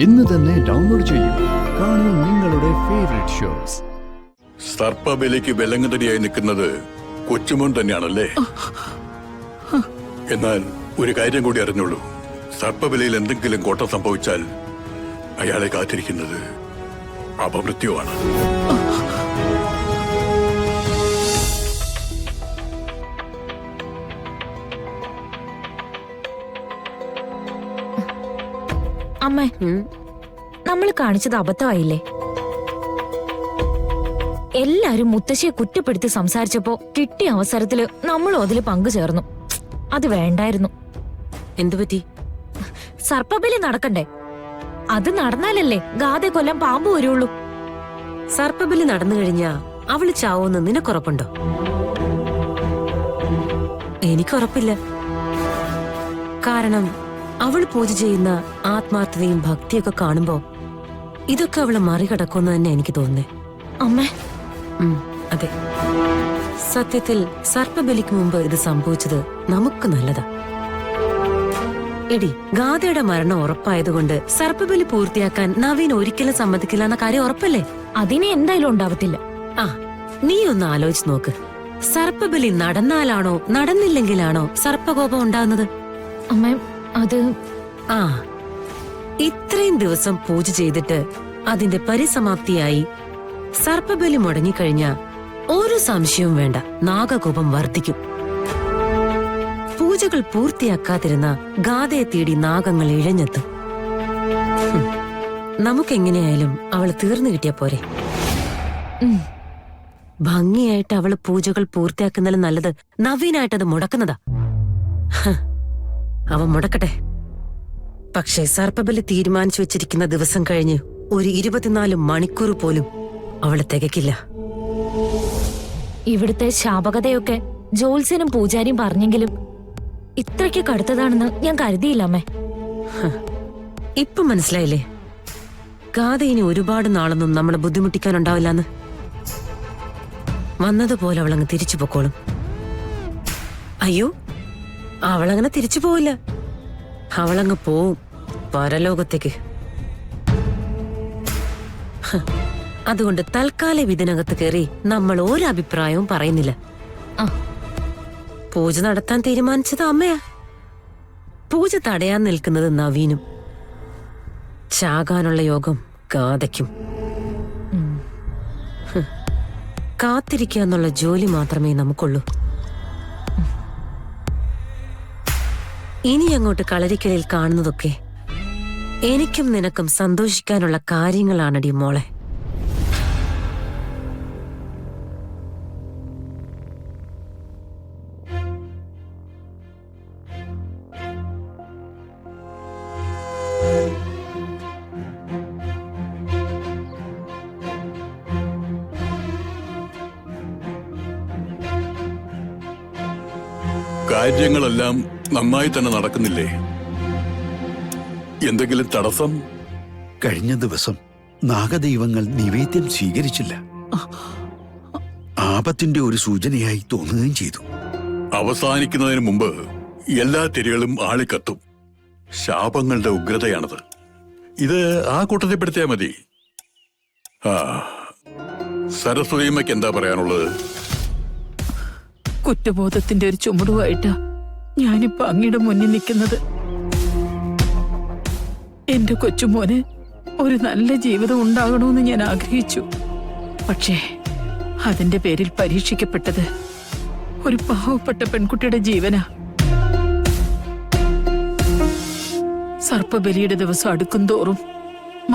ഇന്ന് തന്നെ ഡൗൺലോഡ് ചെയ്യൂ. കാണൂ നിങ്ങളുടെ ഫേവറേറ്റ് ഷോസ്. സർപ്പബലിക്ക് വിലങ്ങുതടിയായി നിൽക്കുന്നത് കൊച്ചുമോൻ തന്നെയാണല്ലേ? എന്നാൽ ഒരു കാര്യം കൂടി അറിഞ്ഞോളൂ, സർപ്പബലിയിൽ എന്തെങ്കിലും കോട്ടം സംഭവിച്ചാൽ അയാളെ കാത്തിരിക്കുന്നത് അപമൃത്യുവാണ്. അമ്മേ, നമ്മൾ കാണിച്ചത് അബദ്ധമായില്ലേ? എല്ലാരും മുത്തശ്ശിയെ കുറ്റപ്പെടുത്തി സംസാരിച്ചപ്പോ കിട്ടിയ അവസരത്തില് നമ്മളും അതില് പങ്കുചേർന്നു. അത് വേണ്ടായിരുന്നു. എന്തുപറ്റി? സർപ്പബലി നടക്കണ്ടേ? അത് നടന്നാലല്ലേ ഗാതെ കൊല്ലം പാമ്പ് വരുള്ളൂ. സർപ്പബലി നടന്നു കഴിഞ്ഞാ അവള് ചാവോന്ന് നിനക്കുറപ്പുണ്ടോ? എനിക്കുറപ്പില്ല. കാരണം അവൾ പൂജ ചെയ്യുന്ന ആത്മാർത്ഥതയും ഭക്തിയൊക്കെ കാണുമ്പോ ഇതൊക്കെ അവളെ മറികടക്കുമെന്ന് തന്നെ എനിക്ക് തോന്നുന്നേ. അമ്മേ, അതെ, സത്യത്തിൽ സർപ്പബലിക്ക് മുമ്പ് ഇത് സംഭവിച്ചത് നമുക്ക് നല്ലതാ. എടി, ഗാഥയുടെ മരണം ഉറപ്പായതുകൊണ്ട് സർപ്പബലി പൂർത്തിയാക്കാൻ നവീൻ ഒരിക്കലും സമ്മതിക്കില്ല എന്ന കാര്യം ഉറപ്പല്ലേ? അതിനെ എന്തായാലും ഉണ്ടാവത്തില്ല. ആ, നീ ഒന്ന് ആലോചിച്ച് നോക്ക്. സർപ്പബലി നടന്നാലാണോ നടന്നില്ലെങ്കിലാണോ സർപ്പകോപം ഉണ്ടാകുന്നത്? അമ്മേ, അത് ആ, ഇത്രയും ദിവസം പൂജ ചെയ്തിട്ട് അതിന്റെ പരിസമാപ്തിയായി സർപ്പബലി മുടങ്ങിക്കഴിഞ്ഞാ ഒരു സംശയവും വേണ്ട, നാഗകോപം വർദ്ധിക്കും. പൂജകൾ പൂർത്തിയാക്കാതിരുന്ന ഗാഥയെ തേടി നാഗങ്ങൾ ഇഴഞ്ഞെത്തും. നമുക്കെങ്ങനെയായാലും അവള് തീർന്നു കിട്ടിയാ പോരെ? ഭംഗിയായിട്ട് അവള് പൂജകൾ പൂർത്തിയാക്കുന്നതിലും നല്ലത് നവീനായിട്ടത് മുടക്കുന്നതാ. അവൻ മുടക്കട്ടെ. പക്ഷേ സർപ്പബലി തീരുമാനിച്ചു വെച്ചിരിക്കുന്ന ദിവസം കഴിഞ്ഞ് ഒരു 24 മണിക്കൂർ പോലും അവളെ തികക്കില്ല. ഇവിടുത്തെ ശാപകതയൊക്കെ ജോത്സ്യനും പൂജാരിയും പറഞ്ഞെങ്കിലും ഇത്രയ്ക്ക് കടുത്തതാണെന്ന് ഞാൻ കരുതിയില്ല അമ്മേ. ഇപ്പൊ മനസ്സിലായില്ലേ? ഗാഥ ഇനി ഒരുപാട് നാളൊന്നും നമ്മളെ ബുദ്ധിമുട്ടിക്കാനുണ്ടാവില്ലെന്ന്. വന്നതുപോലെ അവളങ്ങ് തിരിച്ചു പൊക്കോളും. അയ്യോ, അവളങ്ങനെ തിരിച്ചു പോവില്ല. അവളങ്ങ് പോവും പരലോകത്തേക്ക്. അതുകൊണ്ട് തൽക്കാലം ഇതിനകത്ത് കയറി നമ്മൾ ഒരഭിപ്രായവും പറയുന്നില്ല. പൂജ നടത്താൻ തീരുമാനിച്ചത് അമ്മയാ. പൂജ തടയാൻ നിൽക്കുന്നത് നവീനും. ചാകാനുള്ള യോഗം ഗാഥയ്ക്കും. കാത്തിരിക്കുക എന്നുള്ള ജോലി മാത്രമേ നമുക്കുള്ളൂ. ഇനി അങ്ങോട്ട് കളരിക്കലിൽ കാണുന്നതൊക്കെ എനിക്കും നിനക്കും സന്തോഷിക്കാനുള്ള കാര്യങ്ങളാണടി മോളെ. കാര്യങ്ങളെല്ലാം നന്നായി തന്നെ നടക്കുന്നില്ലേ? എന്തെങ്കിലും തടസ്സം? കഴിഞ്ഞ ദിവസം നാഗദൈവങ്ങൾ നിവേദ്യം സ്വീകരിച്ചില്ല. ആപത്തിന്റെ ഒരു സൂചനയായി തോന്നുകയും ചെയ്തു. അവസാനിക്കുന്നതിന് മുമ്പ് എല്ലാ തിരികളും ആളിക്കത്തും. ശാപങ്ങളുടെ ഉഗ്രതയാണത്. ഇത് ആ കൂട്ടത്തിൽപ്പെടുത്തിയാ മതി. സരസ്വതിയമ്മയ്ക്ക് എന്താ പറയാനുള്ളത്? കുറ്റബോധത്തിന്റെ ഒരു ചുമടുമായിട്ടാ ഞാനിപ്പോ അങ്ങയുടെ മുന്നിൽ നിൽക്കുന്നത്. എന്റെ കൊച്ചുമോന് ഒരു നല്ല ജീവിതം ഉണ്ടാകണമെന്ന് ഞാൻ ആഗ്രഹിച്ചു. പക്ഷേ അതിന്റെ പേരിൽ പരീക്ഷിക്കപ്പെട്ടത് ഒരു പാവപ്പെട്ട പെൺകുട്ടിയുടെ ജീവനാ. സർപ്പബലിയുടെ ദിവസം അടുക്കും തോറും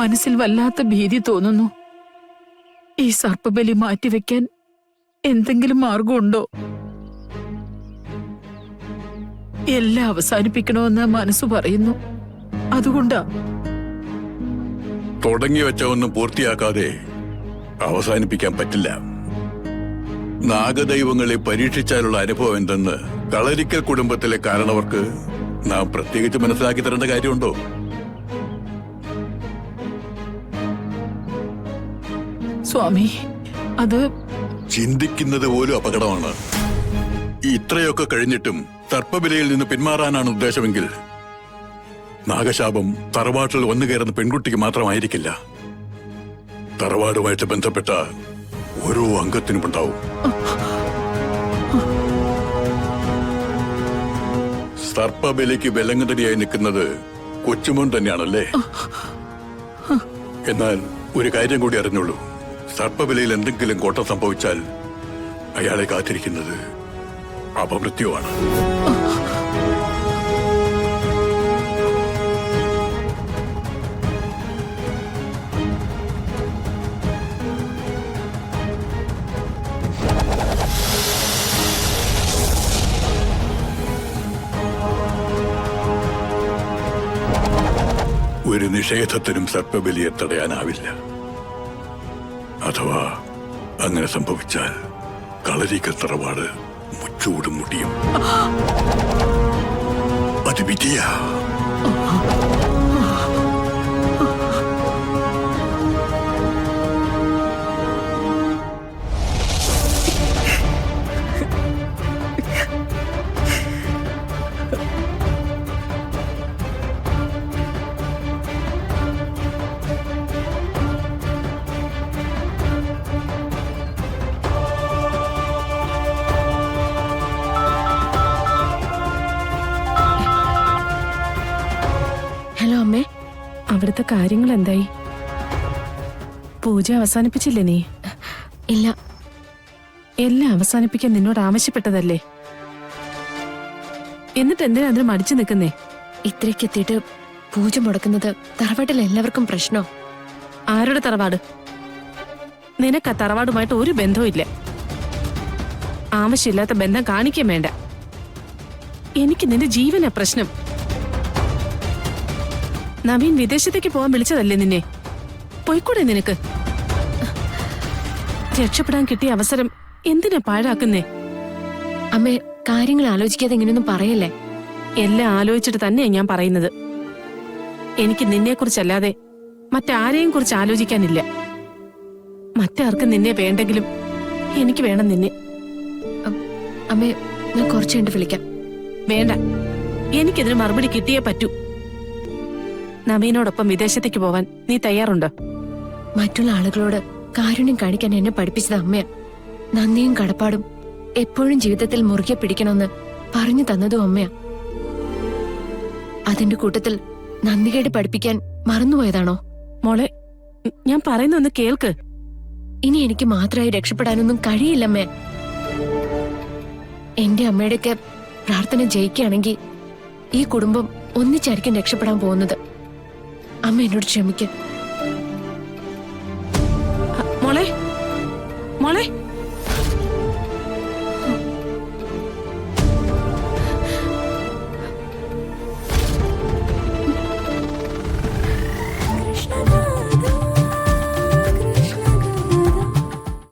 മനസ്സിൽ വല്ലാത്ത ഭീതി തോന്നുന്നു. ഈ സർപ്പബലി മാറ്റിവെക്കാൻ എന്തെങ്കിലും മാർഗമുണ്ടോ? എല്ലാം അവസാനിപ്പിക്കണമെന്ന് മനസ്സു പറയുന്നു. അതുകൊണ്ടാ. തുടങ്ങി വെച്ച ഒന്നും പൂർത്തിയാക്കാതെ അവസാനിപ്പിക്കാൻ പറ്റില്ല. നാഗദൈവങ്ങളെ പരീക്ഷിച്ചാലുള്ള അനുഭവം എന്തെന്ന് കളരിക്കൽ കുടുംബത്തിലെ കാരണവർക്ക് നാം പ്രത്യേകിച്ച് മനസ്സിലാക്കി തരേണ്ട കാര്യമുണ്ടോ? സ്വാമി, അത് ചിന്തിക്കുന്നത് പോലും അപകടമാണ്. ഇത്രയൊക്കെ കഴിഞ്ഞിട്ടും സർപ്പബലിയിൽ നിന്ന് പിന്മാറാനാണ് ഉദ്ദേശമെങ്കിൽ നാഗശാപം തറവാട്ടിൽ വന്നു കയറുന്ന പെൺകുട്ടിക്ക് മാത്രമായിരിക്കില്ല. തറവാടുമായിട്ട് ബന്ധപ്പെട്ട ഓരോ അംഗത്തിനും ഉണ്ടാവും. സർപ്പബലിക്ക് വിലങ്ങുതടിയായി നിൽക്കുന്നത് കൊച്ചുമോൻ തന്നെയാണല്ലേ? എന്നാൽ ഒരു കാര്യം കൂടി അറിഞ്ഞോളൂ, സർപ്പബലിയിൽ എന്തെങ്കിലും കോട്ടം സംഭവിച്ചാൽ അയാളെ കാത്തിരിക്കുന്നത് അപമൃത്യുവാണ്. ഒരു നിഷേധത്തിനും സർപ്പബലിയെ തടയാനാവില്ല. അഥവാ അങ്ങനെ സംഭവിച്ചാൽ കളരിക്കൽ തറവാട് മുച്ചൂടും മുടിയും. അത് വിധിയാ. ഹലോ അമ്മേ. അവിടുത്തെ കാര്യങ്ങൾ എന്തായി? പൂജ അവസാനിപ്പിച്ചില്ലേ നീ? ഇല്ല. എല്ലാം അവസാനിപ്പിക്കാൻ നിന്നോട് ആവശ്യപ്പെട്ടതല്ലേ? എന്നിട്ട് എന്തിനാ അതിന് മടിച്ചു നിൽക്കുന്നേ? ഇത്രയ്ക്കെത്തിയിട്ട് പൂജ മുടക്കുന്നത് തറവാട്ടിൽ എല്ലാവർക്കും പ്രശ്നോ? ആരുടെ തറവാട്? നിനക്ക് ആ തറവാടുമായിട്ട് ഒരു ബന്ധവും ഇല്ല. ആവശ്യമില്ലാത്ത ബന്ധം കാണിക്കാൻ വേണ്ട. എനിക്ക് നിന്റെ ജീവനാ പ്രശ്നം. നവീൻ വിദേശത്തേക്ക് പോകാൻ വിളിച്ചതല്ലേ നിന്നെ? പോയിക്കൂടെ നിനക്ക്? രക്ഷപ്പെടാൻ കിട്ടിയ അവസരം എന്തിനാ പാഴാക്കുന്നേ? അമ്മേ, കാര്യങ്ങൾ ആലോചിക്കാതെ ഇങ്ങനെയൊന്നും പറയല്ലേ. എല്ലാം ആലോചിച്ചിട്ട് തന്നെയാ ഞാൻ പറയുന്നത്. എനിക്ക് നിന്നെക്കുറിച്ചല്ലാതെ മറ്റാരെയും കുറിച്ച് ആലോചിക്കാനില്ല. മറ്റാർക്കും നിന്നെ വേണ്ടെങ്കിലും എനിക്ക് വേണം നിന്നെ. അമ്മേ, ഞാൻ കുറച്ചു കണ്ട് വിളിക്കാം. വേണ്ട, എനിക്കിതിന് മറുപടി കിട്ടിയേ പറ്റൂ. നവീനോടൊപ്പം വിദേശത്തേക്ക് പോവാൻ നീ തയ്യാറുണ്ടോ? മറ്റുള്ള ആളുകളോട് കാരുണ്യം കാണിക്കാൻ എന്നെ പഠിപ്പിച്ചത് അമ്മയാ. നന്ദിയും കടപ്പാടും എപ്പോഴും ജീവിതത്തിൽ മുറുകെ പിടിക്കണമെന്ന് പറഞ്ഞു തന്നതും അമ്മയാ. അതിന്റെ കൂട്ടത്തിൽ നന്ദികേട് പഠിപ്പിക്കാൻ മറന്നുപോയതാണോ? മോളെ, ഞാൻ പറയുന്നൊന്ന് കേൾക്ക്. ഇനി എനിക്ക് മാത്രമായി രക്ഷപ്പെടാനൊന്നും കഴിയില്ലമ്മേ. എന്റെ അമ്മയുടെയൊക്കെ പ്രാർത്ഥന ജയിക്കുകയാണെങ്കിൽ ഈ കുടുംബം ഒന്നിച്ചായിരിക്കും രക്ഷപ്പെടാൻ പോകുന്നത്. അമ്മ എന്നോട് ക്ഷമിക്ക. മോളെ, മോളെ.